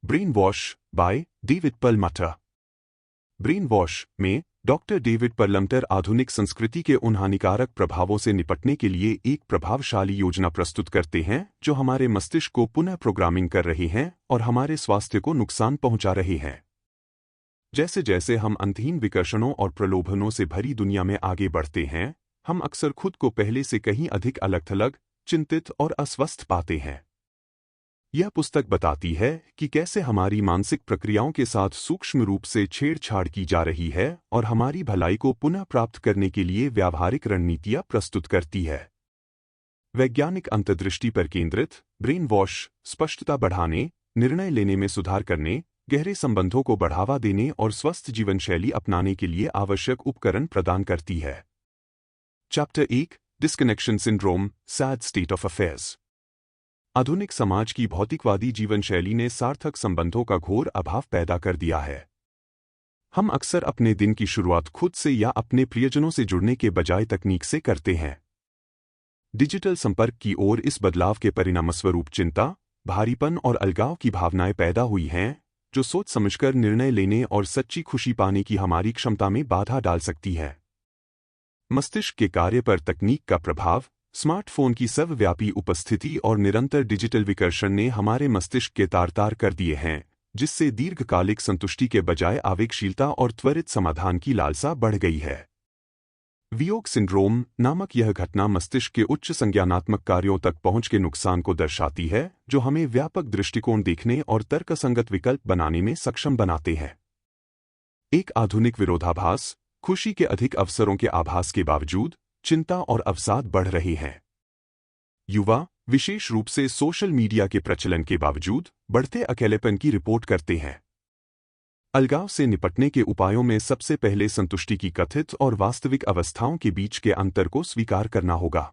Brain wash by David Perlmutter. Brain wash में doctor David Perlmutter आधुनिक संस्कृति के उन हानिकारक प्रभावों से निपटने के लिए एक प्रभावशाली योजना प्रस्तुत करते हैं जो हमारे मस्तिष्क को पुनः प्रोग्रामिंग कर रहे हैं और हमारे स्वास्थ्य को नुकसान पहुंचा रहे हैं। जैसे जैसे हम अंतहीन विकर्षणों और प्रलोभनों से भरी दुनिया में आगे बढ़ते हैं, हम अक्सर खुद को पहले से कहीं अधिक अलग-थलग, चिंतित और अस्वस्थ पाते हैं। यह पुस्तक बताती है कि कैसे हमारी मानसिक प्रक्रियाओं के साथ सूक्ष्म रूप से छेड़छाड़ की जा रही है और हमारी भलाई को पुनः प्राप्त करने के लिए व्यावहारिक रणनीतियां प्रस्तुत करती है। वैज्ञानिक अंतर्दृष्टि पर केंद्रित, ब्रेन वॉश स्पष्टता बढ़ाने, निर्णय लेने में सुधार करने, गहरे संबंधों को बढ़ावा देने और स्वस्थ जीवन शैली अपनाने के लिए आवश्यक उपकरण प्रदान करती है। Chapter 1 disconnection syndrome, sad state of affairs. आधुनिक समाज की भौतिकवादी जीवन शैली ने सार्थक संबंधों का घोर अभाव पैदा कर दिया है। हम अक्सर अपने दिन की शुरुआत खुद से या अपने प्रियजनों से जुड़ने के बजाय तकनीक से करते हैं। डिजिटल संपर्क की ओर इस बदलाव के परिणामस्वरूप चिंता, भारीपन और अलगाव की भावनाएं पैदा हुई हैं, जो सोच समझकर निर्णय लेने और सच्ची खुशी पाने की हमारी क्षमता में बाधा डाल सकती है। मस्तिष्क के कार्य पर तकनीक का प्रभाव, स्मार्टफोन की सर्वव्यापी उपस्थिति और निरंतर डिजिटल विकर्षण ने हमारे मस्तिष्क के तार-तार कर दिए हैं, जिससे दीर्घकालिक संतुष्टि के बजाय आवेगशीलता और त्वरित समाधान की लालसा बढ़ गई है। वियोग सिंड्रोम नामक यह घटना मस्तिष्क के उच्च संज्ञानात्मक कार्यों तक पहुंच के नुकसान को दर्शाती है, जो हमें व्यापक दृष्टिकोण देखने और तर्कसंगत विकल्प बनाने में सक्षम बनाते हैं। एक आधुनिक विरोधाभास, खुशी के अधिक अवसरों के आभास के बावजूद चिंता और अवसाद बढ़ रहे हैं। युवा, विशेष रूप से सोशल मीडिया के प्रचलन के बावजूद, बढ़ते अकेलेपन की रिपोर्ट करते हैं। अलगाव से निपटने के उपायों में सबसे पहले संतुष्टि की कथित और वास्तविक अवस्थाओं के बीच के अंतर को स्वीकार करना होगा।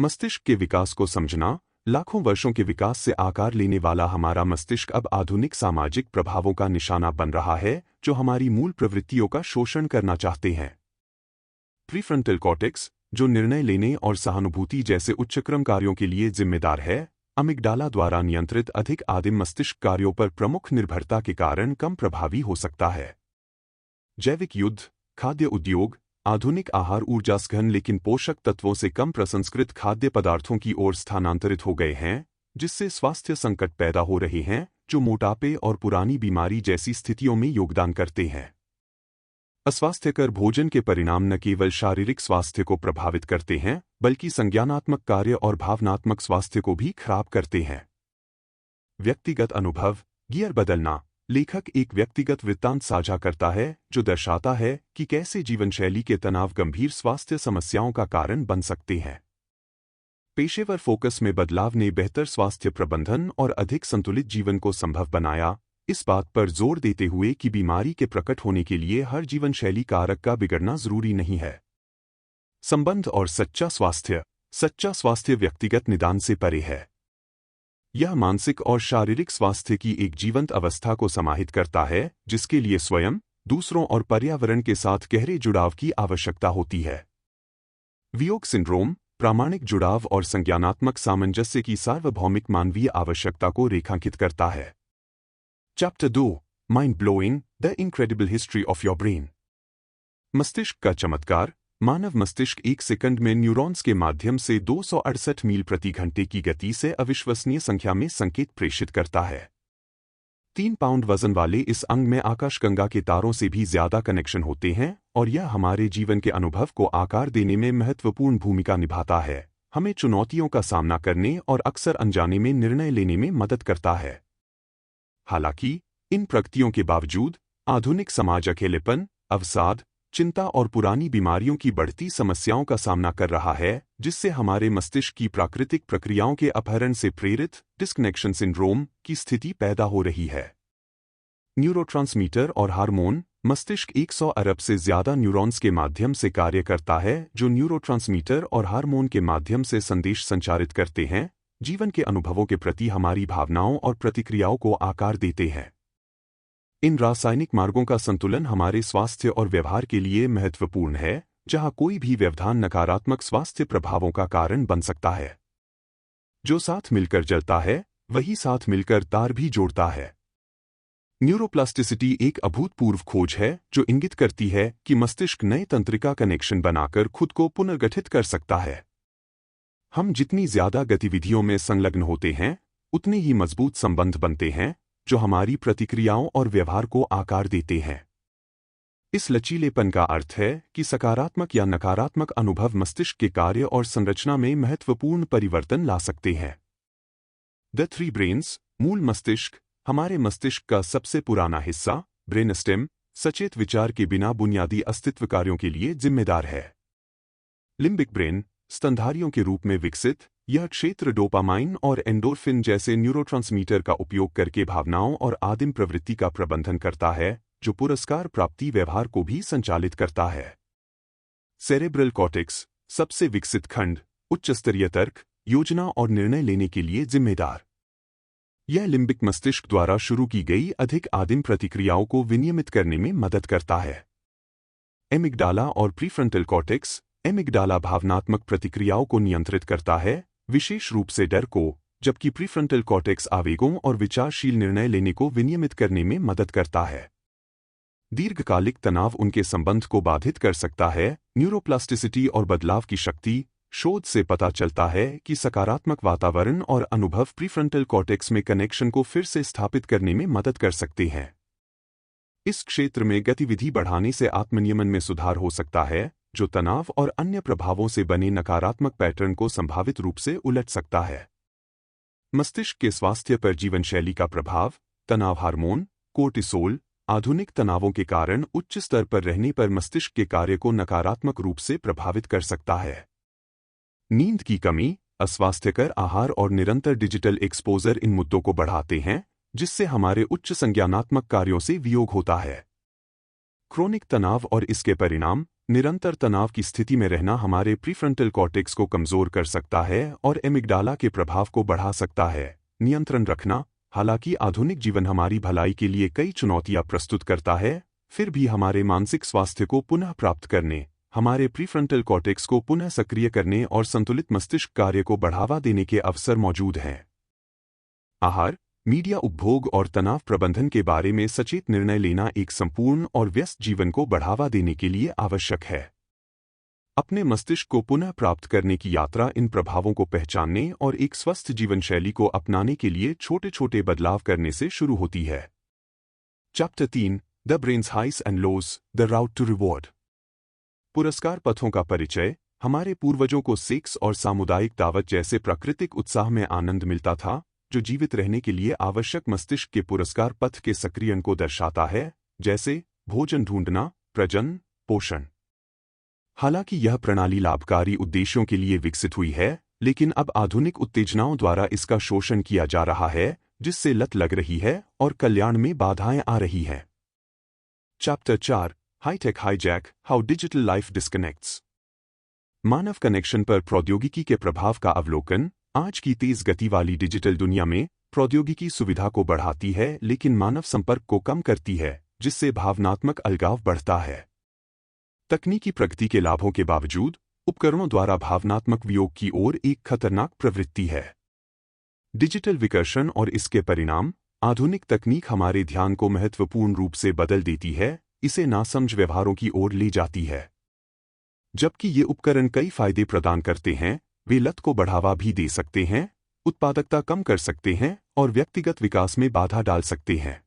मस्तिष्क के विकास को समझना, लाखों वर्षों के विकास से आकार लेने वाला हमारा मस्तिष्क अब आधुनिक सामाजिक प्रभावों का निशाना बन रहा है, जो हमारी मूल प्रवृत्तियों का शोषण करना चाहते हैं। प्रीफ्रंटल कॉर्टेक्स, जो निर्णय लेने और सहानुभूति जैसे उच्चक्रम कार्यों के लिए जिम्मेदार है, अमिगडाला द्वारा नियंत्रित अधिक आदिम मस्तिष्क कार्यों पर प्रमुख निर्भरता के कारण कम प्रभावी हो सकता है। जैविक युद्ध, खाद्य उद्योग, आधुनिक आहार ऊर्जा सघन लेकिन पोषक तत्वों से कम प्रसंस्कृत खाद्य पदार्थों की ओर स्थानांतरित हो गए हैं, जिससे स्वास्थ्य संकट पैदा हो रहे हैं, जो मोटापे और पुरानी बीमारी जैसी स्थितियों में योगदान करते हैं। अस्वास्थ्यकर भोजन के परिणाम न केवल शारीरिक स्वास्थ्य को प्रभावित करते हैं, बल्कि संज्ञानात्मक कार्य और भावनात्मक स्वास्थ्य को भी खराब करते हैं। व्यक्तिगत अनुभव, गियर बदलना। लेखक एक व्यक्तिगत वृत्तांत साझा करता है जो दर्शाता है कि कैसे जीवनशैली के तनाव गंभीर स्वास्थ्य समस्याओं का कारण बन सकते हैं। पेशेवर फोकस में बदलाव ने बेहतर स्वास्थ्य प्रबंधन और अधिक संतुलित जीवन को संभव बनाया, इस बात पर जोर देते हुए कि बीमारी के प्रकट होने के लिए हर जीवन शैली कारक का बिगड़ना जरूरी नहीं है। संबंध और सच्चा स्वास्थ्य व्यक्तिगत निदान से परे है। यह मानसिक और शारीरिक स्वास्थ्य की एक जीवंत अवस्था को समाहित करता है, जिसके लिए स्वयं, दूसरों और पर्यावरण के साथ गहरे जुड़ाव की आवश्यकता होती है। वियोग सिंड्रोम, प्रामाणिक जुड़ाव और संज्ञानात्मक सामंजस्य की सार्वभौमिक मानवीय आवश्यकता को रेखांकित करता है। Chapter 2 mind blowing, the incredible history of your brain. मस्तिष्क का चमत्कार। मानव मस्तिष्क एक सेकंड में न्यूरॉन्स के माध्यम से 268 मील प्रति घंटे की गति से अविश्वसनीय संख्या में संकेत प्रेषित करता है। 3 पाउंड वजन वाले इस अंग में आकाशगंगा के तारों से भी ज्यादा कनेक्शन होते हैं और यह हमारे जीवन के अनुभव को आकार देने में महत्वपूर्ण भूमिका निभाता है, हमें चुनौतियों का सामना करने और अक्सर अनजाने में निर्णय लेने में मदद करता है। हालांकि इन प्रगतियों के बावजूद आधुनिक समाज अकेलेपन, अवसाद, चिंता और पुरानी बीमारियों की बढ़ती समस्याओं का सामना कर रहा है, जिससे हमारे मस्तिष्क की प्राकृतिक प्रक्रियाओं के अपहरण से प्रेरित डिस्कनेक्शन सिंड्रोम की स्थिति पैदा हो रही है। न्यूरोट्रांसमीटर और हार्मोन। मस्तिष्क 100 अरब से ज्यादा न्यूरॉन्स के माध्यम से कार्य करता है, जो न्यूरोट्रांसमीटर और हार्मोन के माध्यम से संदेश संचारित करते हैं, जीवन के अनुभवों के प्रति हमारी भावनाओं और प्रतिक्रियाओं को आकार देते हैं। इन रासायनिक मार्गों का संतुलन हमारे स्वास्थ्य और व्यवहार के लिए महत्वपूर्ण है, जहां कोई भी व्यवधान नकारात्मक स्वास्थ्य प्रभावों का कारण बन सकता है। जो साथ मिलकर जलता है, वही साथ मिलकर तार भी जोड़ता है। न्यूरोप्लास्टिसिटी एक अभूतपूर्व खोज है जो इंगित करती है कि मस्तिष्क नए तंत्रिका कनेक्शन बनाकर खुद को पुनर्गठित कर सकता है। हम जितनी ज्यादा गतिविधियों में संलग्न होते हैं, उतने ही मजबूत संबंध बनते हैं जो हमारी प्रतिक्रियाओं और व्यवहार को आकार देते हैं। इस लचीलेपन का अर्थ है कि सकारात्मक या नकारात्मक अनुभव मस्तिष्क के कार्य और संरचना में महत्वपूर्ण परिवर्तन ला सकते हैं। द थ्री ब्रेन्स, मूल मस्तिष्क, हमारे मस्तिष्क का सबसे पुराना हिस्सा, ब्रेनस्टेम, सचेत विचार के बिना बुनियादी अस्तित्व कार्यों के लिए जिम्मेदार है। लिम्बिक ब्रेन, स्तनधारियों के रूप में विकसित, यह क्षेत्र डोपामाइन और एंडोर्फिन जैसे न्यूरोट्रांसमीटर का उपयोग करके भावनाओं और आदिम प्रवृत्ति का प्रबंधन करता है, जो पुरस्कार प्राप्ति व्यवहार को भी संचालित करता है। सेरेब्रल कॉर्टेक्स, सबसे विकसित खंड, उच्च स्तरीय तर्क, योजना और निर्णय लेने के लिए जिम्मेदार। यह लिम्बिक मस्तिष्क द्वारा शुरू की गई अधिक आदिम प्रतिक्रियाओं को विनियमित करने में मदद करता है। एमिग्डाला और प्रीफ्रंटल कॉर्टेक्स, एमिग्डाला भावनात्मक प्रतिक्रियाओं को नियंत्रित करता है, विशेष रूप से डर को, जबकि प्रीफ्रंटल कॉर्टेक्स आवेगों और विचारशील निर्णय लेने को विनियमित करने में मदद करता है। दीर्घकालिक तनाव उनके संबंध को बाधित कर सकता है। न्यूरोप्लास्टिसिटी और बदलाव की शक्ति, शोध से पता चलता है कि सकारात्मक वातावरण और अनुभव प्रीफ्रंटल कॉर्टेक्स में कनेक्शन को फिर से स्थापित करने में मदद कर सकते हैं। इस क्षेत्र में गतिविधि बढ़ाने से आत्मनियमन में सुधार हो सकता है, जो तनाव और अन्य प्रभावों से बने नकारात्मक पैटर्न को संभावित रूप से उलट सकता है। मस्तिष्क के स्वास्थ्य पर जीवनशैली का प्रभाव, तनाव हार्मोन, कोर्टिसोल, आधुनिक तनावों के कारण उच्च स्तर पर रहने पर मस्तिष्क के कार्य को नकारात्मक रूप से प्रभावित कर सकता है। नींद की कमी, अस्वास्थ्यकर आहार और निरंतर डिजिटल एक्सपोजर इन मुद्दों को बढ़ाते हैं, जिससे हमारे उच्च संज्ञानात्मक कार्यों से वियोग होता है। क्रोनिक तनाव और इसके परिणाम, निरंतर तनाव की स्थिति में रहना हमारे प्रीफ्रंटल कॉर्टेक्स को कमजोर कर सकता है और एमिग्डाला के प्रभाव को बढ़ा सकता है। नियंत्रण रखना, हालांकि आधुनिक जीवन हमारी भलाई के लिए कई चुनौतियां प्रस्तुत करता है, फिर भी हमारे मानसिक स्वास्थ्य को पुनः प्राप्त करने, हमारे प्रीफ्रंटल कॉर्टेक्स को पुनः सक्रिय करने और संतुलित मस्तिष्क कार्य को बढ़ावा देने के अवसर मौजूद हैं। आहार, मीडिया उपभोग और तनाव प्रबंधन के बारे में सचेत निर्णय लेना एक संपूर्ण और व्यस्त जीवन को बढ़ावा देने के लिए आवश्यक है। अपने मस्तिष्क को पुनः प्राप्त करने की यात्रा इन प्रभावों को पहचानने और एक स्वस्थ जीवन शैली को अपनाने के लिए छोटे छोटे बदलाव करने से शुरू होती है। Chapter 3, the brain's highs and lows, the route to reward. पुरस्कार पथों का परिचय। हमारे पूर्वजों को सेक्स और सामुदायिक दावत जैसे प्राकृतिक उत्साह में आनंद मिलता था, जो जीवित रहने के लिए आवश्यक मस्तिष्क के पुरस्कार पथ के सक्रियण को दर्शाता है, जैसे भोजन ढूंढना, प्रजनन, पोषण। हालांकि यह प्रणाली लाभकारी उद्देश्यों के लिए विकसित हुई है, लेकिन अब आधुनिक उत्तेजनाओं द्वारा इसका शोषण किया जा रहा है, जिससे लत लग रही है और कल्याण में बाधाएं आ रही हैं। Chapter 4, high tech hijack, how digital life disconnects. मानव कनेक्शन पर प्रौद्योगिकी के प्रभाव का अवलोकन। आज की तेज गति वाली डिजिटल दुनिया में प्रौद्योगिकी सुविधा को बढ़ाती है लेकिन मानव संपर्क को कम करती है, जिससे भावनात्मक अलगाव बढ़ता है। तकनीकी प्रगति के लाभों के बावजूद उपकरणों द्वारा भावनात्मक वियोग की ओर एक खतरनाक प्रवृत्ति है। डिजिटल विकर्षण और इसके परिणाम। आधुनिक तकनीक हमारे ध्यान को महत्वपूर्ण रूप से बदल देती है, इसे नासमझ व्यवहारों की ओर ले जाती है। जबकि ये उपकरण कई फायदे प्रदान करते हैं, वे लत को बढ़ावा भी दे सकते हैं, उत्पादकता कम कर सकते हैं और व्यक्तिगत विकास में बाधा डाल सकते हैं।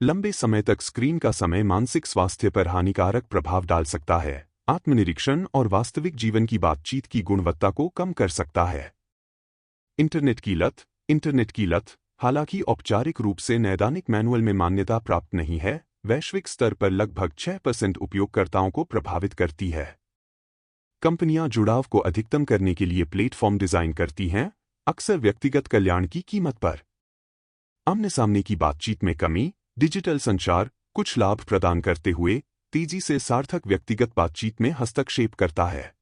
लंबे समय तक स्क्रीन का समय मानसिक स्वास्थ्य पर हानिकारक प्रभाव डाल सकता है, आत्मनिरीक्षण और वास्तविक जीवन की बातचीत की गुणवत्ता को कम कर सकता है। इंटरनेट की लत, हालांकि औपचारिक रूप से नैदानिक मैनुअल में मान्यता प्राप्त नहीं है, वैश्विक स्तर पर लगभग 6% उपयोगकर्ताओं को प्रभावित करती है। कंपनियां जुड़ाव को अधिकतम करने के लिए प्लेटफॉर्म डिजाइन करती हैं, अक्सर व्यक्तिगत कल्याण की कीमत पर। आमने सामने की बातचीत में कमी। डिजिटल संचार कुछ लाभ प्रदान करते हुए तेजी से सार्थक व्यक्तिगत बातचीत में हस्तक्षेप करता है।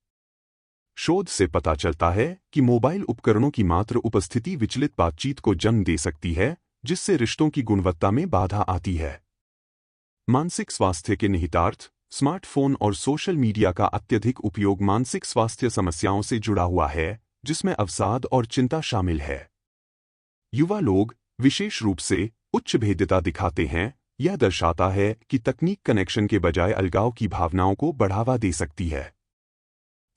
शोध से पता चलता है कि मोबाइल उपकरणों की मात्र उपस्थिति विचलित बातचीत को जन्म दे सकती है, जिससे रिश्तों की गुणवत्ता में बाधा आती है। मानसिक स्वास्थ्य के निहितार्थ। स्मार्टफोन और सोशल मीडिया का अत्यधिक उपयोग मानसिक स्वास्थ्य समस्याओं से जुड़ा हुआ है, जिसमें अवसाद और चिंता शामिल है। युवा लोग विशेष रूप से उच्च भेद्यता दिखाते हैं। यह दर्शाता है कि तकनीक कनेक्शन के बजाय अलगाव की भावनाओं को बढ़ावा दे सकती है।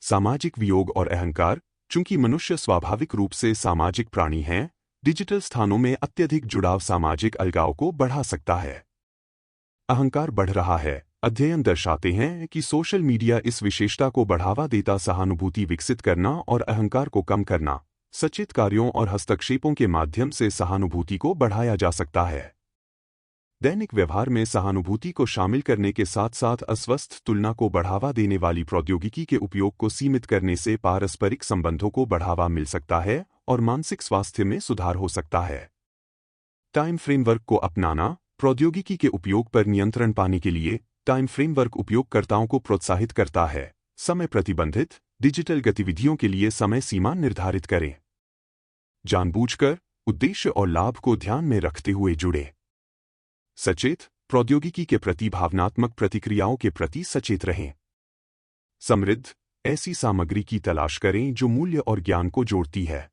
सामाजिक वियोग और अहंकार। चूंकि मनुष्य स्वाभाविक रूप से सामाजिक प्राणी हैं, डिजिटल स्थानों में अत्यधिक जुड़ाव सामाजिक अलगाव को बढ़ा सकता है। अहंकार बढ़ रहा है। अध्ययन दर्शाते हैं कि सोशल मीडिया इस विशेषता को बढ़ावा देता सहानुभूति विकसित करना और अहंकार को कम करना। सचेत कार्यों और हस्तक्षेपों के माध्यम से सहानुभूति को बढ़ाया जा सकता है। दैनिक व्यवहार में सहानुभूति को शामिल करने के साथ साथ अस्वस्थ तुलना को बढ़ावा देने वाली प्रौद्योगिकी के उपयोग को सीमित करने से पारस्परिक संबंधों को बढ़ावा मिल सकता है और मानसिक स्वास्थ्य में सुधार हो सकता है। टाइम फ्रेमवर्क को अपनाना। प्रौद्योगिकी के उपयोग पर नियंत्रण पाने के लिए टाइम फ्रेमवर्क उपयोगकर्ताओं को प्रोत्साहित करता है। समय प्रतिबंधित डिजिटल गतिविधियों के लिए समय सीमा निर्धारित करें। जानबूझकर उद्देश्य और लाभ को ध्यान में रखते हुए जुड़े। सचेत प्रौद्योगिकी के प्रति भावनात्मक प्रतिक्रियाओं के प्रति सचेत रहें। समृद्ध ऐसी सामग्री की तलाश करें जो मूल्य और ज्ञान को जोड़ती है।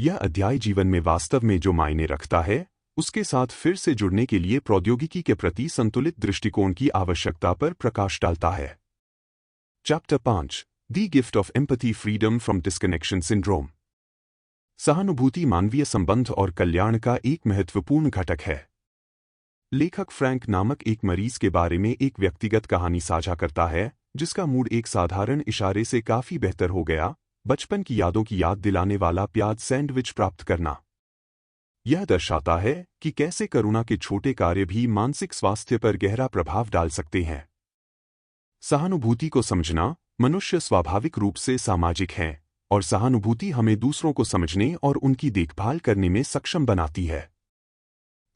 यह अध्याय जीवन में वास्तव में जो मायने रखता है उसके साथ फिर से जुड़ने के लिए प्रौद्योगिकी के प्रति संतुलित दृष्टिकोण की आवश्यकता पर प्रकाश डालता है। Chapter 5 the gift of empathy freedom from disconnection syndrome. सहानुभूति मानवीय संबंध और कल्याण का एक महत्वपूर्ण घटक है। लेखक फ्रैंक नामक एक मरीज के बारे में एक व्यक्तिगत कहानी साझा करता है जिसका मूड एक साधारण इशारे से काफी बेहतर हो गया। बचपन की यादों की याद दिलाने वाला प्याज सैंडविच प्राप्त करना। यह दर्शाता है कि कैसे करुणा के छोटे कार्य भी मानसिक स्वास्थ्य पर गहरा प्रभाव डाल सकते हैं। सहानुभूति को समझना। मनुष्य स्वाभाविक रूप से सामाजिक हैं और सहानुभूति हमें दूसरों को समझने और उनकी देखभाल करने में सक्षम बनाती है।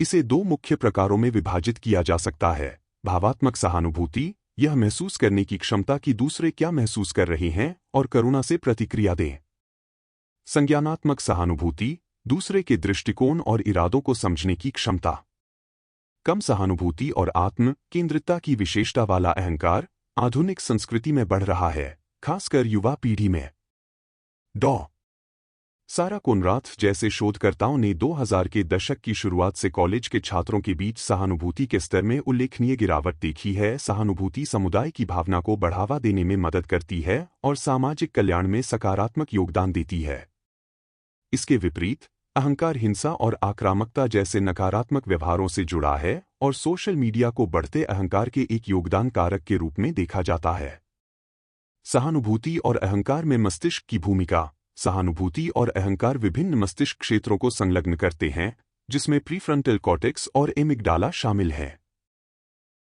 इसे दो मुख्य प्रकारों में विभाजित किया जा सकता है। भावात्मक सहानुभूति, यह महसूस करने की क्षमता कि दूसरे क्या महसूस कर रहे हैं और करुणा से प्रतिक्रिया दें। संज्ञानात्मक सहानुभूति, दूसरे के दृष्टिकोण और इरादों को समझने की क्षमता। कम सहानुभूति और आत्म केंद्रितता की विशेषता वाला अहंकार आधुनिक संस्कृति में बढ़ रहा है, खासकर युवा पीढ़ी में। डॉ. सारा कोनराथ जैसे शोधकर्ताओं ने 2000 के दशक की शुरुआत से कॉलेज के छात्रों के बीच सहानुभूति के स्तर में उल्लेखनीय गिरावट देखी है। सहानुभूति समुदाय की भावना को बढ़ावा देने में मदद करती है और सामाजिक कल्याण में सकारात्मक योगदान देती है। इसके विपरीत अहंकार हिंसा और आक्रामकता जैसे नकारात्मक व्यवहारों से जुड़ा है और सोशल मीडिया को बढ़ते अहंकार के एक योगदान कारक के रूप में देखा जाता है। सहानुभूति और अहंकार में मस्तिष्क की भूमिका। सहानुभूति और अहंकार विभिन्न मस्तिष्क क्षेत्रों को संलग्न करते हैं जिसमें प्रीफ्रंटल कॉर्टेक्स और एमिगडाला शामिल है।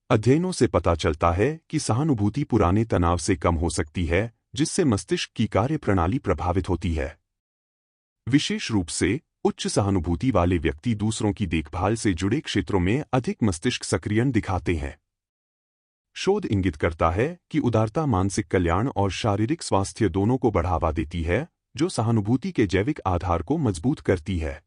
अध्ययनों से पता चलता है कि सहानुभूति पुराने तनाव से कम हो सकती है जिससे मस्तिष्क की कार्यप्रणाली प्रभावित होती है। विशेष रूप से उच्च सहानुभूति वाले व्यक्ति दूसरों की देखभाल से जुड़े क्षेत्रों में अधिक मस्तिष्क सक्रियण दिखाते हैं। शोध इंगित करता है कि उदारता मानसिक कल्याण और शारीरिक स्वास्थ्य दोनों को बढ़ावा देती है, जो सहानुभूति के जैविक आधार को मजबूत करती है।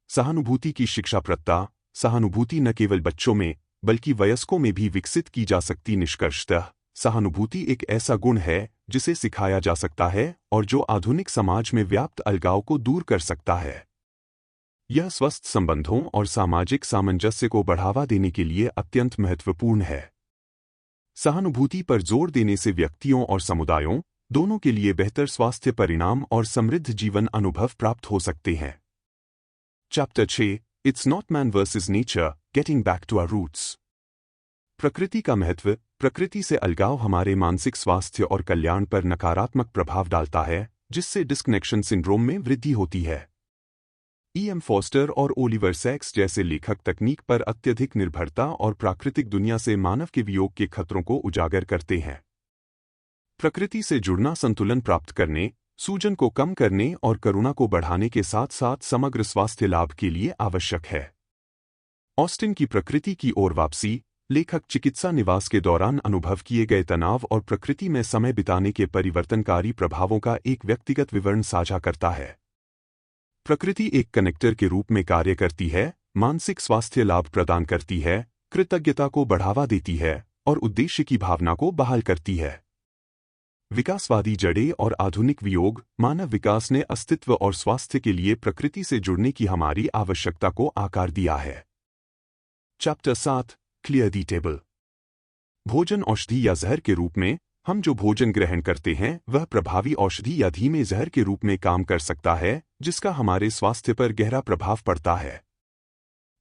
सहानुभूति की शिक्षाप्रदता। सहानुभूति न केवल बच्चों में बल्कि वयस्कों में भी विकसित की जा सकती। निष्कर्षतः सहानुभूति एक ऐसा गुण है जिसे सिखाया जा सकता है और जो आधुनिक समाज में व्याप्त अलगाव को दूर कर सकता है। यह स्वस्थ संबंधों और सामाजिक सामंजस्य को बढ़ावा देने के लिए अत्यंत महत्वपूर्ण है। सहानुभूति पर जोर देने से व्यक्तियों और समुदायों दोनों के लिए बेहतर स्वास्थ्य परिणाम और समृद्ध जीवन अनुभव प्राप्त हो सकते हैं। Chapter 6 it's not man versus nature, getting back to our roots. प्रकृति का महत्व। प्रकृति से अलगाव हमारे मानसिक स्वास्थ्य और कल्याण पर नकारात्मक प्रभाव डालता है, जिससे डिस्कनेक्शन सिंड्रोम में वृद्धि होती है। E.M. फॉस्टर और ओलिवर सैक्स जैसे लेखक तकनीक पर अत्यधिक निर्भरता और प्राकृतिक दुनिया से मानव के वियोग के खतरों को उजागर करते हैं। प्रकृति से जुड़ना संतुलन प्राप्त करने, सूजन को कम करने और करुणा को बढ़ाने के साथ साथ समग्र स्वास्थ्य लाभ के लिए आवश्यक है। ऑस्टिन की प्रकृति की ओर वापसी। लेखक चिकित्सा निवास के दौरान अनुभव किए गए तनाव और प्रकृति में समय बिताने के परिवर्तनकारी प्रभावों का एक व्यक्तिगत विवरण साझा करता है। प्रकृति एक कनेक्टर के रूप में कार्य करती है, मानसिक स्वास्थ्य लाभ प्रदान करती है, कृतज्ञता को बढ़ावा देती है और उद्देश्य की भावना को बहाल करती है। विकासवादी जड़ें और आधुनिक वियोग, मानव विकास ने अस्तित्व और स्वास्थ्य के लिए प्रकृति से जुड़ने की हमारी आवश्यकता को आकार दिया है। Chapter 7 clear the table. भोजन औषधि या जहर के रूप में हम जो भोजन ग्रहण करते हैं वह प्रभावी औषधि या धीमे जहर के रूप में काम कर सकता है, जिसका हमारे स्वास्थ्य पर गहरा प्रभाव पड़ता है।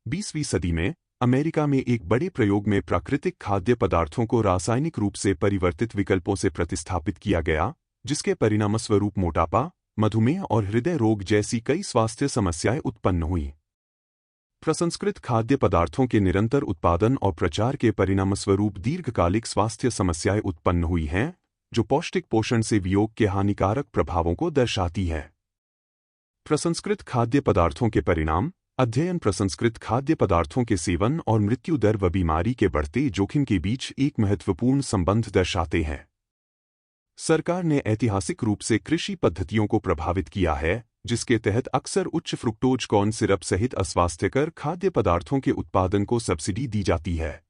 20वीं सदी में अमेरिका में एक बड़े प्रयोग में प्राकृतिक खाद्य पदार्थों को रासायनिक रूप से परिवर्तित विकल्पों से प्रतिस्थापित किया गया, जिसके परिणामस्वरूप मोटापा, मधुमेह और हृदय रोग जैसी कई स्वास्थ्य समस्याएं उत्पन्न हुईं। प्रसंस्कृत खाद्य पदार्थों के निरंतर उत्पादन और प्रचार के परिणामस्वरूप दीर्घकालिक स्वास्थ्य समस्याएं उत्पन्न हुई हैं, जो पौष्टिक पोषण से वियोग के हानिकारक प्रभावों को दर्शाती है। प्रसंस्कृत खाद्य पदार्थों के परिणाम अध्ययन प्रसंस्कृत खाद्य पदार्थों के सेवन और मृत्यु दर व बीमारी के बढ़ते जोखिम के बीच एक महत्वपूर्ण संबंध दर्शाते हैं। सरकार ने ऐतिहासिक रूप से कृषि पद्धतियों को प्रभावित किया है, जिसके तहत अक्सर उच्च फ्रुक्टोज कॉर्न सिरप सहित अस्वास्थ्यकर खाद्य पदार्थों के उत्पादन को सब्सिडी दी जाती है।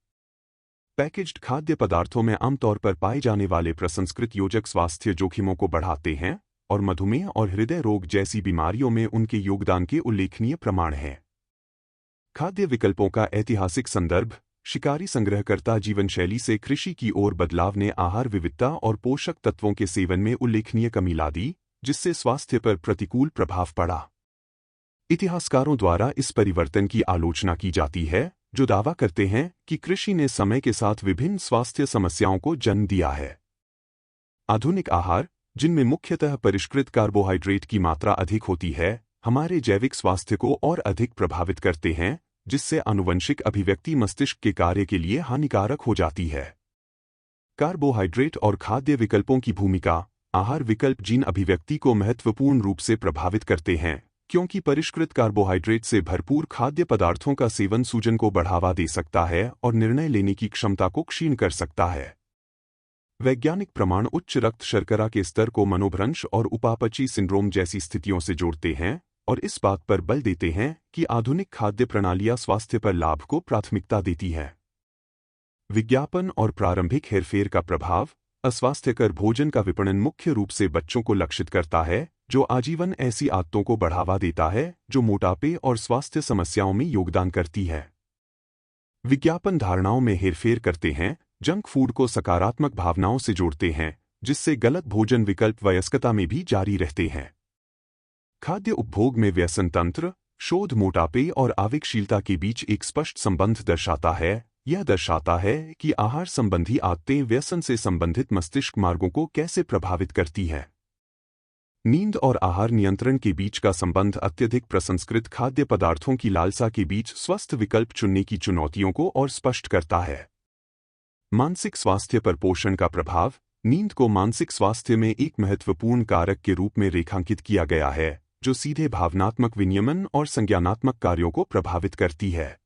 पैकेज्ड खाद्य पदार्थों में आमतौर पर पाए जाने वाले प्रसंस्कृत योजक स्वास्थ्य जोखिमों को बढ़ाते हैं और मधुमेह और हृदय रोग जैसी बीमारियों में उनके योगदान के उल्लेखनीय प्रमाण हैं। खाद्य विकल्पों का ऐतिहासिक संदर्भ शिकारी संग्रहकर्ता जीवनशैली से कृषि की ओर बदलाव ने आहार विविधता और पोषक तत्वों के सेवन में उल्लेखनीय कमी ला दी, जिससे स्वास्थ्य पर प्रतिकूल प्रभाव पड़ा। इतिहासकारों द्वारा इस परिवर्तन की आलोचना की जाती है, जो दावा करते हैं कि कृषि ने समय के साथ विभिन्न स्वास्थ्य समस्याओं को जन्म दिया है। आधुनिक आहार, जिनमें मुख्यतः परिष्कृत कार्बोहाइड्रेट की मात्रा अधिक होती है, हमारे जैविक स्वास्थ्य को और अधिक प्रभावित करते हैं, जिससे आनुवंशिक अभिव्यक्ति मस्तिष्क के कार्य के लिए हानिकारक हो जाती है। कार्बोहाइड्रेट और खाद्य विकल्पों की भूमिका आहार विकल्प जीन अभिव्यक्ति को महत्वपूर्ण रूप से प्रभावित करते हैं, क्योंकि परिष्कृत कार्बोहाइड्रेट से भरपूर खाद्य पदार्थों का सेवन सूजन को बढ़ावा दे सकता है और निर्णय लेने की क्षमता को क्षीण कर सकता है। वैज्ञानिक प्रमाण उच्च रक्त शर्करा के स्तर को मनोभ्रंश और उपापचय सिंड्रोम जैसी स्थितियों से जोड़ते हैं और इस बात पर बल देते हैं कि आधुनिक खाद्य प्रणालियां स्वास्थ्य पर लाभ को प्राथमिकता देती हैं। विज्ञापन और प्रारंभिक हेरफेर का प्रभाव अस्वास्थ्यकर भोजन का विपणन मुख्य रूप से बच्चों को लक्षित करता है, जो आजीवन ऐसी आदतों को बढ़ावा देता है जो मोटापे और स्वास्थ्य समस्याओं में योगदान करती है। विज्ञापन धारणाओं में हेरफेर करते हैं, जंक फूड को सकारात्मक भावनाओं से जोड़ते हैं, जिससे गलत भोजन विकल्प वयस्कता में भी जारी रहते हैं। खाद्य उपभोग में व्यसन तंत्र शोध मोटापे और आवेगशीलता के बीच एक स्पष्ट संबंध दर्शाता है। यह दर्शाता है कि आहार संबंधी आदतें व्यसन से संबंधित मस्तिष्क मार्गों को कैसे प्रभावित करती है। नींद और आहार नियंत्रण के बीच का संबंध अत्यधिक प्रसंस्कृत खाद्य पदार्थों की लालसा के बीच स्वस्थ विकल्प चुनने की चुनौतियों को और स्पष्ट करता है। मानसिक स्वास्थ्य पर पोषण का प्रभाव नींद को मानसिक स्वास्थ्य में एक महत्वपूर्ण कारक के रूप में रेखांकित किया गया है, जो सीधे भावनात्मक विनियमन और संज्ञानात्मक कार्यों को प्रभावित करती है।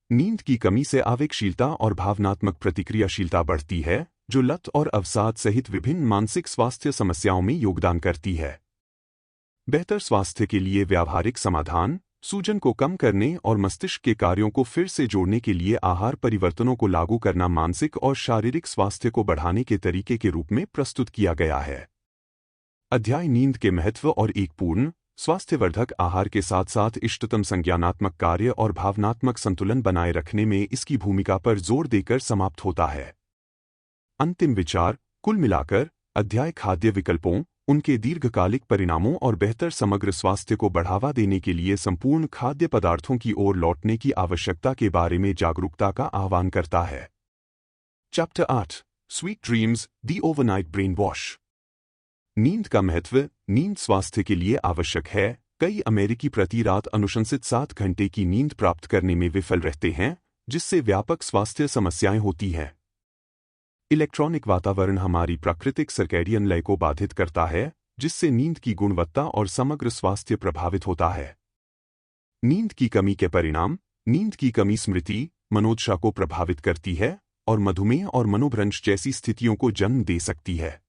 नींद की कमी से आवेगशीलता और भावनात्मक प्रतिक्रियाशीलता बढ़ती है, जो लत और अवसाद सहित विभिन्न मानसिक स्वास्थ्य समस्याओं में योगदान करती है। बेहतर स्वास्थ्य के लिए व्यावहारिक समाधान सूजन को कम करने और मस्तिष्क के कार्यों को फिर से जोड़ने के लिए आहार परिवर्तनों को लागू करना मानसिक और शारीरिक स्वास्थ्य को बढ़ाने के तरीके के रूप में प्रस्तुत किया गया है। अध्याय नींद के महत्व और एक पूर्ण स्वास्थ्यवर्धक आहार के साथ साथ इष्टतम संज्ञानात्मक कार्य और भावनात्मक संतुलन बनाए रखने में इसकी भूमिका पर जोर देकर समाप्त होता है। अंतिम विचार कुल मिलाकर अध्याय खाद्य विकल्पों, उनके दीर्घकालिक परिणामों और बेहतर समग्र स्वास्थ्य को बढ़ावा देने के लिए संपूर्ण खाद्य पदार्थों की ओर लौटने की आवश्यकता के बारे में जागरूकता का आह्वान करता है। Chapter 8 sweet dreams the overnight brain wash. नींद का महत्व नींद स्वास्थ्य के लिए आवश्यक है। कई अमेरिकी प्रति रात अनुशंसित 7 घंटे की नींद प्राप्त करने में विफल रहते हैं, जिससे व्यापक स्वास्थ्य समस्याएं होती हैं। इलेक्ट्रॉनिक वातावरण हमारी प्राकृतिक सर्कैडियन लय को बाधित करता है, जिससे नींद की गुणवत्ता और समग्र स्वास्थ्य प्रभावित होता है। नींद की कमी के परिणाम नींद की कमी स्मृति, मनोदशा को प्रभावित करती है और मधुमेह और मनोभ्रंश जैसी स्थितियों को जन्म दे सकती है।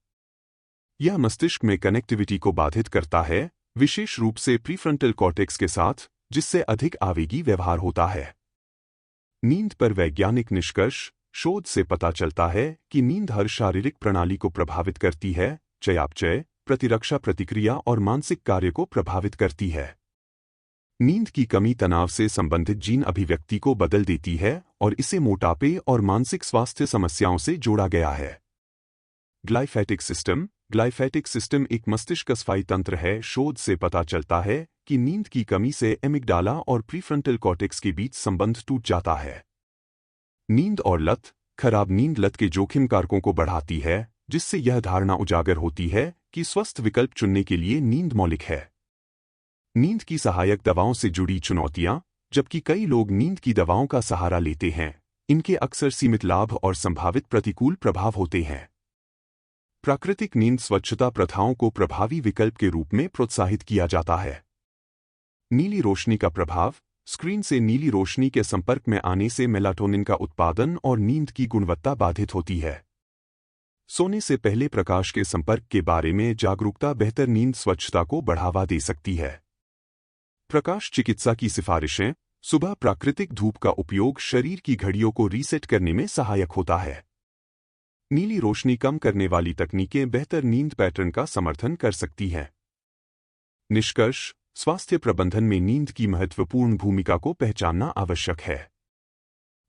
यह मस्तिष्क में कनेक्टिविटी को बाधित करता है, विशेष रूप से प्रीफ्रंटल कॉर्टेक्स के साथ, जिससे अधिक आवेगी व्यवहार होता है। नींद पर वैज्ञानिक निष्कर्ष शोध से पता चलता है कि नींद हर शारीरिक प्रणाली को प्रभावित करती है, चयापचय, प्रतिरक्षा प्रतिक्रिया और मानसिक कार्य को प्रभावित करती है। नींद की कमी तनाव से संबंधित जीन अभिव्यक्ति को बदल देती है और इसे मोटापे और मानसिक स्वास्थ्य समस्याओं से जोड़ा गया है। ग्लाइफेटिक सिस्टम एक मस्तिष्क सफाई तंत्र है। शोध से पता चलता है कि नींद की कमी से एमिगडाला और प्रीफ्रंटल कॉर्टेक्स के बीच संबंध टूट जाता है। नींद और लत। खराब नींद लत के जोखिम कारकों को बढ़ाती है, जिससे यह धारणा उजागर होती है कि स्वस्थ विकल्प चुनने के लिए नींद मौलिक है। नींद की सहायक दवाओं से जुड़ी चुनौतियां। जबकि कई लोग नींद की दवाओं का सहारा लेते हैं, इनके अक्सर सीमित लाभ और संभावित प्रतिकूल प्रभाव होते हैं। प्राकृतिक नींद स्वच्छता प्रथाओं को प्रभावी विकल्प के रूप में प्रोत्साहित किया जाता है। नीली रोशनी का प्रभाव। स्क्रीन से नीली रोशनी के संपर्क में आने से मेलाटोनिन का उत्पादन और नींद की गुणवत्ता बाधित होती है। सोने से पहले प्रकाश के संपर्क के बारे में जागरूकता बेहतर नींद स्वच्छता को बढ़ावा दे सकती है। प्रकाश चिकित्सा की सिफारिशें। सुबह प्राकृतिक धूप का उपयोग शरीर की घड़ियों को रीसेट करने में सहायक होता है। नीली रोशनी कम करने वाली तकनीकें बेहतर नींद पैटर्न का समर्थन कर सकती हैं। निष्कर्ष। स्वास्थ्य प्रबंधन में नींद की महत्वपूर्ण भूमिका को पहचानना आवश्यक है।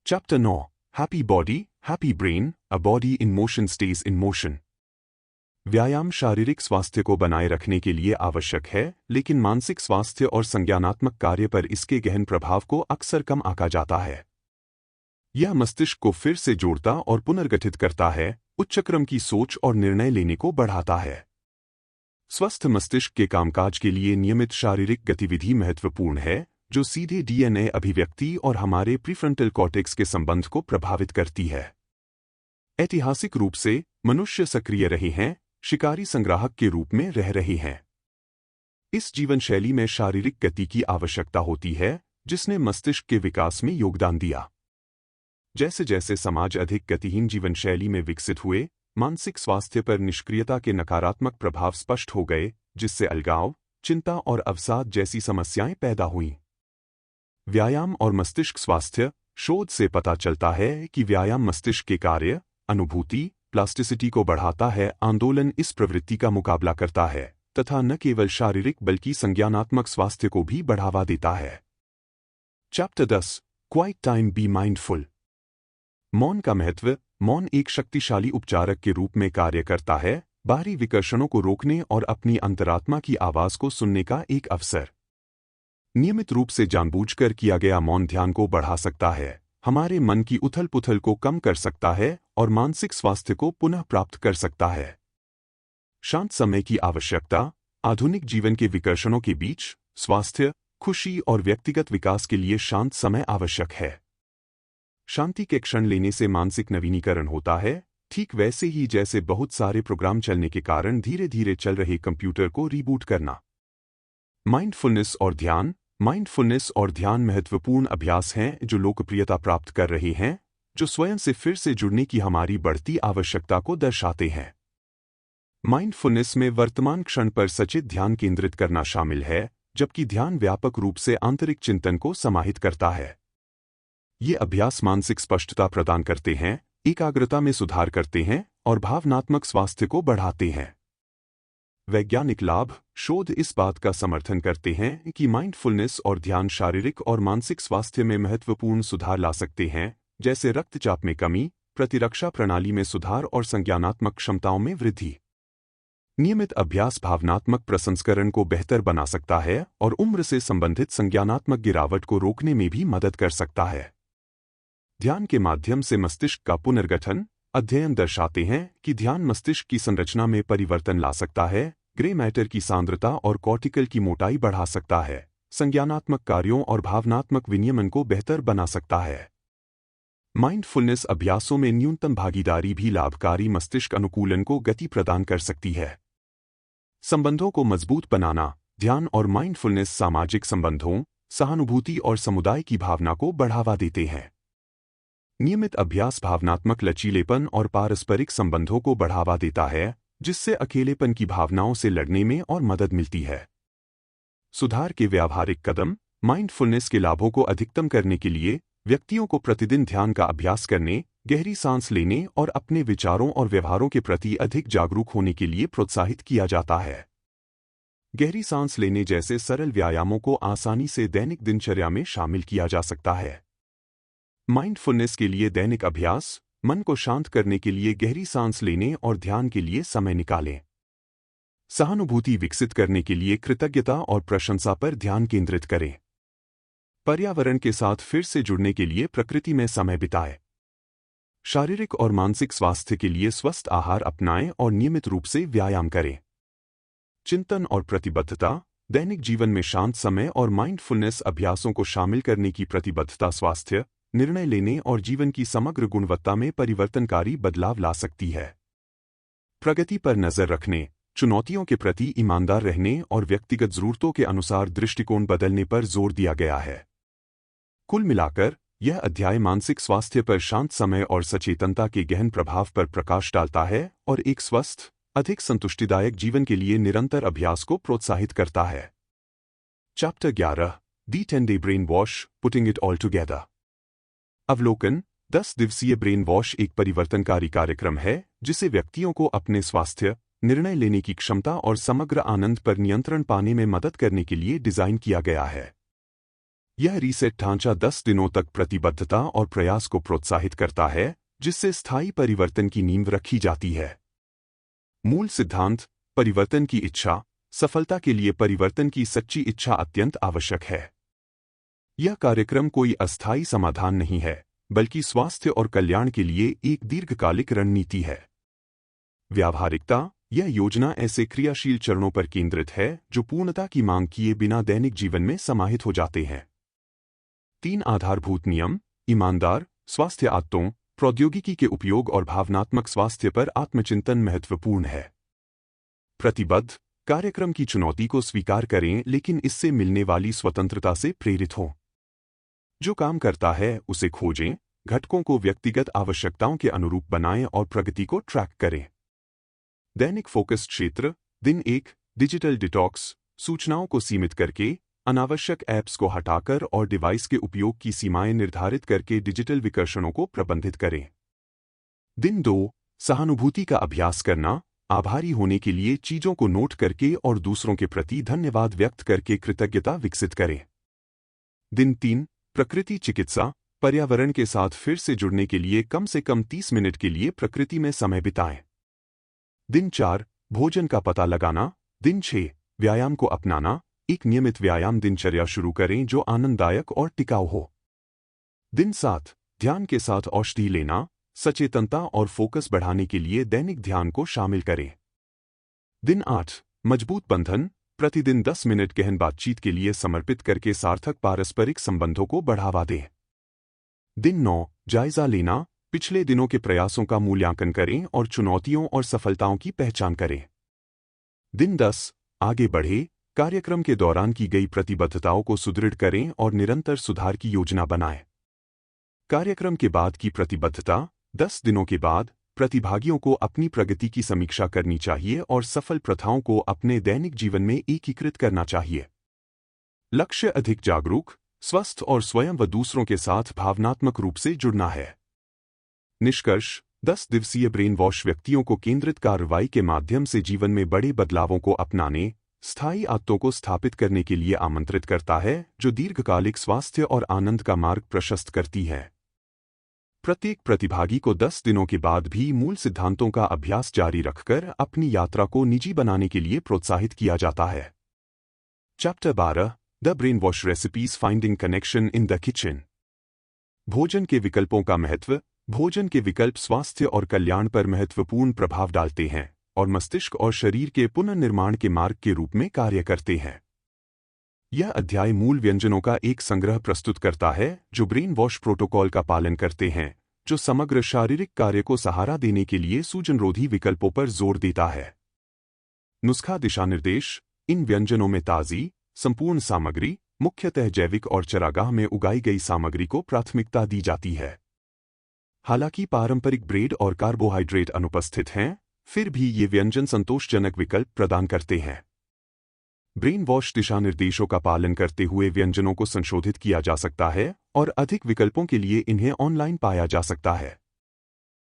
Chapter 9। Happy body, happy brain, a body in motion stage in motion. व्यायाम शारीरिक स्वास्थ्य को बनाए रखने के लिए आवश्यक है, लेकिन मानसिक स्वास्थ्य और संज्ञानात्मक कार्य पर इसके गहन प्रभाव को अक्सर कम आंका जाता है। यह मस्तिष्क को फिर से जोड़ता और पुनर्गठित करता है, उच्च क्रम की सोच और निर्णय लेने को बढ़ाता है। स्वस्थ मस्तिष्क के कामकाज के लिए नियमित शारीरिक गतिविधि महत्वपूर्ण है, जो सीधे डीएनए अभिव्यक्ति और हमारे प्रीफ्रंटल कॉर्टेक्स के संबंध को प्रभावित करती है। ऐतिहासिक रूप से मनुष्य सक्रिय रहे हैं, शिकारी संग्राहक के रूप में रह रहे हैं। इस जीवन शैली में शारीरिक गति की आवश्यकता होती है, जिसने मस्तिष्क के विकास में योगदान दिया। जैसे जैसे समाज अधिक गतिहीन जीवन शैली में विकसित हुए, मानसिक स्वास्थ्य पर निष्क्रियता के नकारात्मक प्रभाव स्पष्ट हो गए, जिससे अलगाव, चिंता और अवसाद जैसी समस्याएं पैदा हुईं। व्यायाम और मस्तिष्क स्वास्थ्य। शोध से पता चलता है कि व्यायाम मस्तिष्क के कार्य, अनुभूति, प्लास्टिसिटी को बढ़ाता है। आंदोलन इस प्रवृत्ति का मुकाबला करता है तथा न केवल शारीरिक बल्कि संज्ञानात्मक स्वास्थ्य को भी बढ़ावा देता है। Chapter 10। Quiet time, be mindful. मौन का महत्व। मौन एक शक्तिशाली उपचारक के रूप में कार्य करता है, बाहरी विकर्षणों को रोकने और अपनी अंतरात्मा की आवाज को सुनने का एक अवसर। नियमित रूप से जानबूझकर किया गया मौन ध्यान को बढ़ा सकता है, हमारे मन की उथल-पुथल को कम कर सकता है और मानसिक स्वास्थ्य को पुनः प्राप्त कर सकता है। शांत समय की आवश्यकता। आधुनिक जीवन के विकर्षणों के बीच स्वास्थ्य, खुशी और व्यक्तिगत विकास के लिए शांत समय आवश्यक है। शांति के क्षण लेने से मानसिक नवीनीकरण होता है, ठीक वैसे ही जैसे बहुत सारे प्रोग्राम चलने के कारण धीरे धीरे चल रहे कंप्यूटर को रीबूट करना। माइंडफुलनेस और ध्यान। माइंडफुलनेस और ध्यान महत्वपूर्ण अभ्यास हैं जो लोकप्रियता प्राप्त कर रहे हैं, जो स्वयं से फिर से जुड़ने की हमारी बढ़ती आवश्यकता को दर्शाते हैं। माइंडफुलनेस में वर्तमान क्षण पर सचेत ध्यान केंद्रित करना शामिल है, जबकि ध्यान व्यापक रूप से आंतरिक चिंतन को समाहित करता है। ये अभ्यास मानसिक स्पष्टता प्रदान करते हैं, एकाग्रता में सुधार करते हैं और भावनात्मक स्वास्थ्य को बढ़ाते हैं। वैज्ञानिक लाभ। शोध इस बात का समर्थन करते हैं कि माइंडफुलनेस और ध्यान शारीरिक और मानसिक स्वास्थ्य में महत्वपूर्ण सुधार ला सकते हैं, जैसे रक्तचाप में कमी, प्रतिरक्षा प्रणाली में सुधार और संज्ञानात्मक क्षमताओं में वृद्धि। नियमित अभ्यास भावनात्मक प्रसंस्करण को बेहतर बना सकता है और उम्र से संबंधित संज्ञानात्मक गिरावट को रोकने में भी मदद कर सकता है। ध्यान के माध्यम से मस्तिष्क का पुनर्गठन। अध्ययन दर्शाते हैं कि ध्यान मस्तिष्क की संरचना में परिवर्तन ला सकता है, ग्रे मैटर की सांद्रता और कॉर्टिकल की मोटाई बढ़ा सकता है, संज्ञानात्मक कार्यों और भावनात्मक विनियमन को बेहतर बना सकता है। माइंडफुलनेस अभ्यासों में न्यूनतम भागीदारी भी लाभकारी मस्तिष्क अनुकूलन को गति प्रदान कर सकती है। संबंधों को मजबूत बनाना। ध्यान और माइंडफुलनेस सामाजिक संबंधों, सहानुभूति और समुदाय की भावना को बढ़ावा देते हैं। नियमित अभ्यास भावनात्मक लचीलेपन और पारस्परिक संबंधों को बढ़ावा देता है, जिससे अकेलेपन की भावनाओं से लड़ने में और मदद मिलती है। सुधार के व्यावहारिक कदम। माइंडफुलनेस के लाभों को अधिकतम करने के लिए व्यक्तियों को प्रतिदिन ध्यान का अभ्यास करने, गहरी सांस लेने और अपने विचारों और व्यवहारों के प्रति अधिक जागरूक होने के लिए प्रोत्साहित किया जाता है। गहरी सांस लेने जैसे सरल व्यायामों को आसानी से दैनिक दिनचर्या में शामिल किया जा सकता है। माइंडफुलनेस के लिए दैनिक अभ्यास, मन को शांत करने के लिए गहरी सांस लेने और ध्यान के लिए समय निकालें। सहानुभूति विकसित करने के लिए कृतज्ञता और प्रशंसा पर ध्यान केंद्रित करें। पर्यावरण के साथ फिर से जुड़ने के लिए प्रकृति में समय बिताएं। शारीरिक और मानसिक स्वास्थ्य के लिए स्वस्थ आहार अपनाएं और नियमित रूप से व्यायाम करें। चिंतन और प्रतिबद्धता, दैनिक जीवन में शांत समय और माइंडफुलनेस अभ्यासों को शामिल करने की प्रतिबद्धता स्वास्थ्य, निर्णय लेने और जीवन की समग्र गुणवत्ता में परिवर्तनकारी बदलाव ला सकती है। प्रगति पर नजर रखने, चुनौतियों के प्रति ईमानदार रहने और व्यक्तिगत जरूरतों के अनुसार दृष्टिकोण बदलने पर जोर दिया गया है। कुल मिलाकर, यह अध्याय मानसिक स्वास्थ्य पर शांत समय और सचेतनता के गहन प्रभाव पर प्रकाश डालता है और एक स्वस्थ, अधिक संतुष्टिदायक जीवन के लिए निरंतर अभ्यास को प्रोत्साहित करता है। Chapter 11, the 10-day brain wash, putting it all together. अवलोकन, 10 दिवसीय ब्रेन वॉश एक परिवर्तनकारी कार्यक्रम है जिसे व्यक्तियों को अपने स्वास्थ्य, निर्णय लेने की क्षमता और समग्र आनंद पर नियंत्रण पाने में मदद करने के लिए डिजाइन किया गया है। यह रीसेट ढांचा 10 दिनों तक प्रतिबद्धता और प्रयास को प्रोत्साहित करता है, जिससे स्थायी परिवर्तन की नींव रखी जाती है। मूल सिद्धांत, परिवर्तन की इच्छा, सफलता के लिए परिवर्तन की सच्ची इच्छा अत्यंत आवश्यक है। यह कार्यक्रम कोई अस्थायी समाधान नहीं है, बल्कि स्वास्थ्य और कल्याण के लिए एक दीर्घकालिक रणनीति है। व्यावहारिकता, यह योजना ऐसे क्रियाशील चरणों पर केंद्रित है जो पूर्णता की मांग किए बिना दैनिक जीवन में समाहित हो जाते हैं। 3 आधारभूत नियम, ईमानदार, स्वास्थ्य आदतों, प्रौद्योगिकी के उपयोग और भावनात्मक स्वास्थ्य पर आत्मचिंतन महत्वपूर्ण है। प्रतिबद्ध, कार्यक्रम की चुनौती को स्वीकार करें लेकिन इससे मिलने वाली स्वतंत्रता से प्रेरित हों। जो काम करता है उसे खोजें, घटकों को व्यक्तिगत आवश्यकताओं के अनुरूप बनाएं और प्रगति को ट्रैक करें। दैनिक फोकस क्षेत्र, दिन 1, डिजिटल डिटॉक्स, सूचनाओं को सीमित करके, अनावश्यक ऐप्स को हटाकर और डिवाइस के उपयोग की सीमाएं निर्धारित करके डिजिटल विकर्षणों को प्रबंधित करें। दिन 2, सहानुभूति का अभ्यास करना, आभारी होने के लिए चीजों को नोट करके और दूसरों के प्रति धन्यवाद व्यक्त करके कृतज्ञता विकसित करें। दिन 3, प्रकृति चिकित्सा, पर्यावरण के साथ फिर से जुड़ने के लिए कम से कम 30 मिनट के लिए प्रकृति में समय बिताएं। दिन 4, भोजन का पता लगाना। दिन 6, व्यायाम को अपनाना, एक नियमित व्यायाम दिनचर्या शुरू करें जो आनंददायक और टिकाऊ हो। दिन 7, ध्यान के साथ औषधि लेना, सचेतनता और फोकस बढ़ाने के लिए दैनिक ध्यान को शामिल करें। दिन 8, मजबूत बंधन, प्रतिदिन 10 मिनट गहन बातचीत के लिए समर्पित करके सार्थक पारस्परिक संबंधों को बढ़ावा दें। दिन 9, जायजा लेना, पिछले दिनों के प्रयासों का मूल्यांकन करें और चुनौतियों और सफलताओं की पहचान करें। दिन 10, आगे बढ़े, कार्यक्रम के दौरान की गई प्रतिबद्धताओं को सुदृढ़ करें और निरंतर सुधार की योजना बनाएं। कार्यक्रम के बाद की प्रतिबद्धता, 10 दिनों के बाद, प्रतिभागियों को अपनी प्रगति की समीक्षा करनी चाहिए और सफल प्रथाओं को अपने दैनिक जीवन में एकीकृत करना चाहिए। लक्ष्य अधिक जागरूक, स्वस्थ और स्वयं व दूसरों के साथ भावनात्मक रूप से जुड़ना है। निष्कर्ष, 10 दिवसीय ब्रेन वॉश व्यक्तियों को केंद्रित कार्रवाई के माध्यम से जीवन में बड़े बदलावों को अपनाने, स्थायी आदतों को स्थापित करने के लिए आमंत्रित करता है जो दीर्घकालिक स्वास्थ्य और आनंद का मार्ग प्रशस्त करती है। प्रत्येक प्रतिभागी को 10 दिनों के बाद भी मूल सिद्धांतों का अभ्यास जारी रखकर अपनी यात्रा को निजी बनाने के लिए प्रोत्साहित किया जाता है। Chapter 12, the brain wash recipes, finding connection in the kitchen. भोजन के विकल्पों का महत्व। भोजन के विकल्प स्वास्थ्य और कल्याण पर महत्वपूर्ण प्रभाव डालते हैं और मस्तिष्क और शरीर के पुनर्निर्माण के मार्ग के रूप में कार्य करते हैं। यह अध्याय मूल व्यंजनों का एक संग्रह प्रस्तुत करता है जो ब्रेन वॉश प्रोटोकॉल का पालन करते हैं, जो समग्र शारीरिक कार्य को सहारा देने के लिए सूजनरोधी विकल्पों पर जोर देता है। नुस्खा दिशानिर्देश। इन व्यंजनों में ताज़ी, संपूर्ण सामग्री, मुख्यतः जैविक और चरागाह में उगाई गई सामग्री को प्राथमिकता दी जाती है। हालांकि पारंपरिक ब्रेड और कार्बोहाइड्रेट अनुपस्थित हैं, फिर भी ये व्यंजन संतोषजनक विकल्प प्रदान करते हैं। ब्रेन वॉश दिशानिर्देशों का पालन करते हुए व्यंजनों को संशोधित किया जा सकता है और अधिक विकल्पों के लिए इन्हें ऑनलाइन पाया जा सकता है।